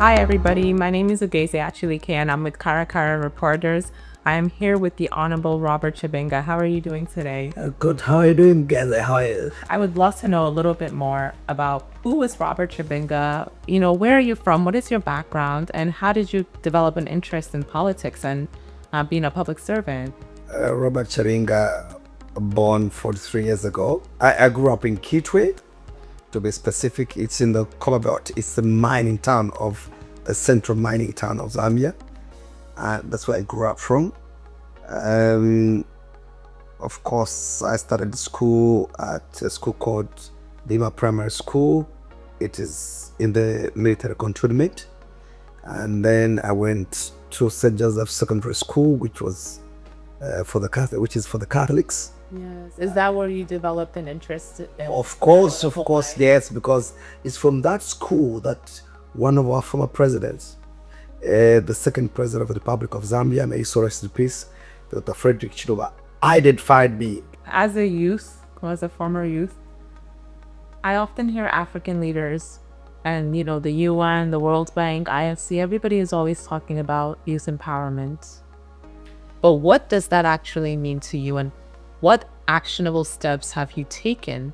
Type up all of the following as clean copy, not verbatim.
Hi everybody, my name is Ugoeze Achilike and I'm with Karakara Reporters. I am here with the Honorable Robert Chabinga. How are you doing today? Good. How are you doing, Ugoeze? How are you? I would love to know a little bit more about who is Robert Chabinga, where are you from, what is your background, and how did you develop an interest in politics and being a public servant? Robert Chabinga, born 43 years ago. I grew up in Kitwe. To be specific, it's in the Cobalt. It's a mining town of a central mining town of Zambia. That's where I grew up from. Of course, I started school at a school called Dima Primary School. It is in the military cantonment. And then I went to St. Joseph Secondary School, which was for the Catholics. Yes. Is that where you developed an interest in? Of course, yes, because it's from that school that one of our former presidents, the second president of the Republic of Zambia, may he so rest in peace, Dr. Frederick Chidoba, identified me. As a youth, or as a former youth, I often hear African leaders and, the UN, the World Bank, IFC, everybody is always talking about youth empowerment. But what does that actually mean to you? And what actionable steps have you taken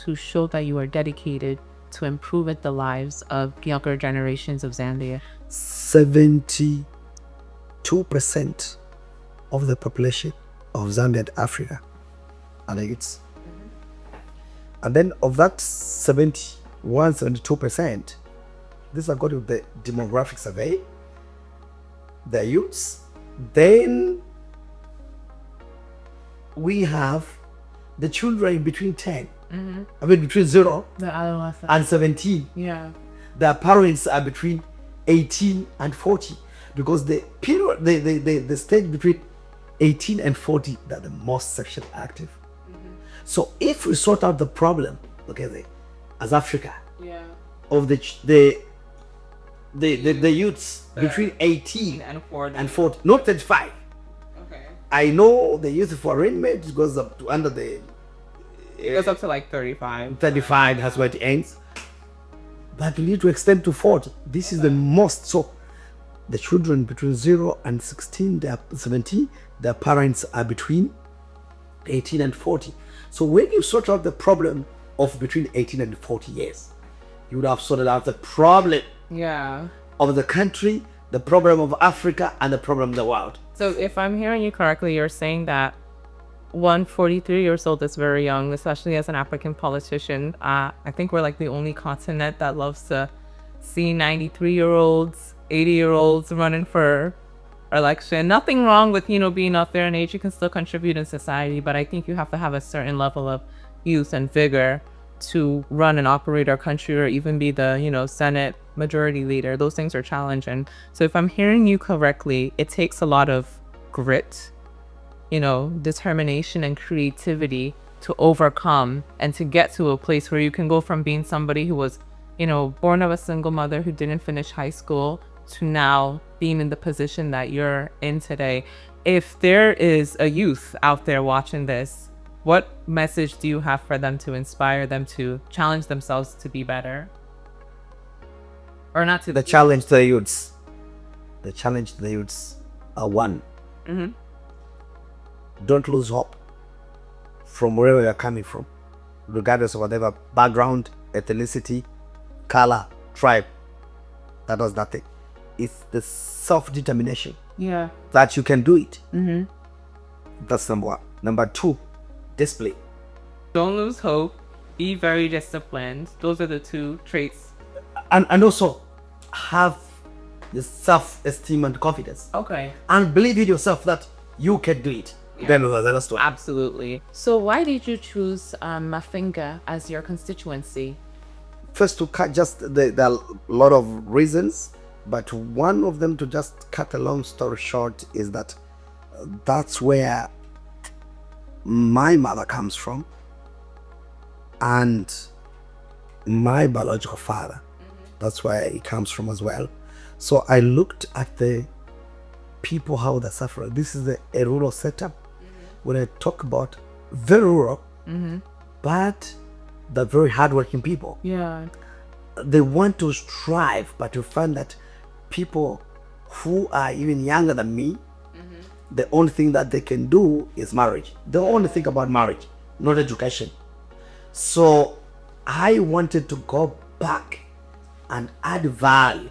to show that you are dedicated to improving the lives of younger generations of Zambia? 72% of the population of Zambia and Africa are youths. And then of that 72%, this is according to the demographic survey, the youths. Then we have the children between 10, between 0 and 17. Yeah. Their parents are between 18 and 40, because the period, the stage between 18 and 40, they're the most sexually active. So if we sort out the problem, as Africa, of the youths between 18 and 40, not 35. I know the youth for arraignment goes up to it goes up to like 35. 35, that's where it ends. But we need to extend to 40. This is the most. So the children between 0 and 16, they are 17, their parents are between 18 and 40. So when you sort out the problem of between 18 and 40 years, you would have sorted out the problem of the country, the problem of Africa, and the problem of the world. So if I'm hearing you correctly, you're saying that 43 years old is very young, especially as an African politician. I think we're like the only continent that loves to see 93-year-olds, 80-year-olds running for election. Nothing wrong with, being up there in age. You can still contribute in society, but I think you have to have a certain level of youth and vigor to run and operate our country, or even be the, Senate majority leader. Those things are challenging. So if I'm hearing you correctly, it takes a lot of grit, determination and creativity to overcome and to get to a place where you can go from being somebody who was, born of a single mother who didn't finish high school to now being in the position that you're in today. If there is a youth out there watching this, what message do you have for them to inspire them to challenge themselves to be better? Or not to... The challenge to the youths. The challenge to the youths are one. Don't lose hope from wherever you're coming from, regardless of whatever background, ethnicity, color, tribe. That does nothing. It's the self-determination that you can do it. That's number one. Number two, discipline. Don't lose hope. Be very disciplined. Those are the two traits. And also have the self-esteem and confidence. Okay. And believe in yourself that you can do it. Then that's one. Absolutely. So why did you choose Mafinga as your constituency? First, to cut there are a lot of reasons, but one of them, to just cut a long story short, is that that's where my mother comes from and my biological father. That's where he comes from as well. So I looked at the people, how they suffer. This is a rural setup. When I talk about very rural, but they're very hardworking people. Yeah. They want to strive, but you find that people who are even younger than me, the only thing that they can do is marriage. They only think about marriage, not education. So I wanted to go back and add value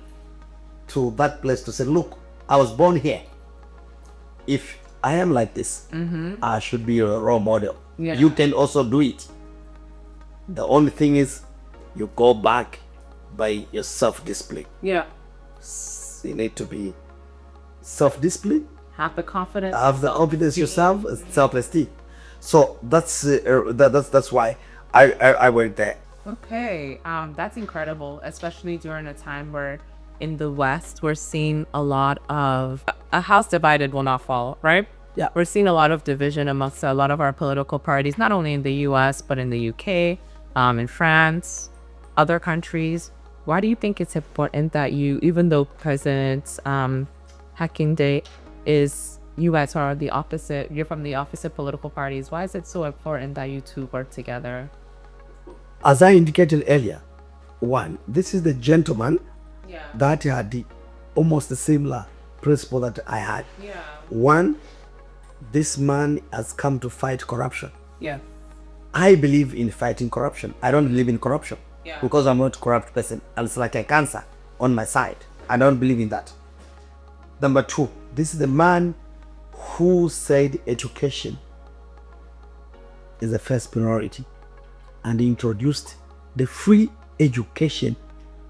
to that place to say, look, I was born here. If I am like this, I should be a role model. Yeah. You can also do it. The only thing is you go back by your self-discipline. Yeah. You need to be self-discipline, Have the confidence. have the confidence yourself, self-esteem. So that's why I went there. Okay, that's incredible, especially during a time where in the West we're seeing a lot of a house divided will not fall, right? Yeah. We're seeing a lot of division amongst a lot of our political parties, not only in the US, but in the UK, in France, other countries. Why do you think it's important that you, even though President Hakainde is, you guys are the opposite, you're from the opposite political parties, why is it so important that you two work together? As I indicated earlier, one, this is the gentleman Yeah. that had almost the similar principle that I had. Yeah. One, this man has come to fight corruption. Yeah. I believe in fighting corruption. I don't believe in corruption Yeah. because I'm not a corrupt person. It's like a cancer on my side. I don't believe in that. Number two, this is the man who said education is the first priority and introduced the free education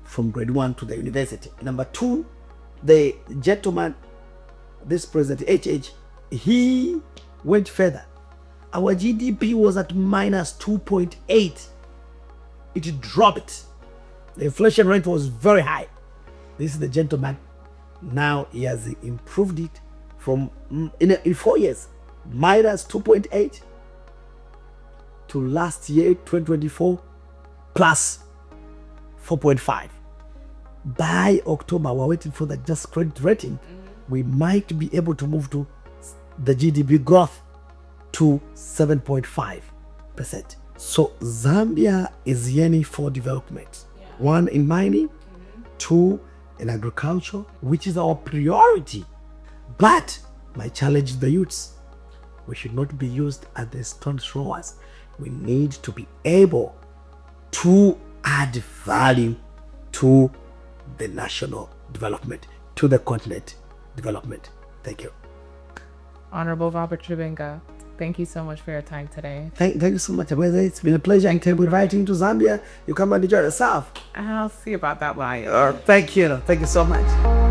from grade 1 to the university. Number two, the gentleman, this president, HH, he went further. Our GDP was at minus 2.8. It dropped. The inflation rate was very high. This is the gentleman. Now he has improved it from, in 4 years, minus 2.8 to last year, 2024, plus 4.5. By October, we're waiting for the just credit rating. We might be able to move to the GDP growth to 7.5%. So Zambia is yearning for development. One, in mining, two, in agriculture, which is our priority. But my challenge is the youths. We should not be used as the stone throwers. We need to be able to add value to the national development, to the continent development. Thank you. Honorable Robert Chabinga, thank you so much for your time today. Thank you so much. It's been a pleasure inviting you to Zambia. You come and enjoy yourself. I'll see about that line. Thank you. Thank you so much.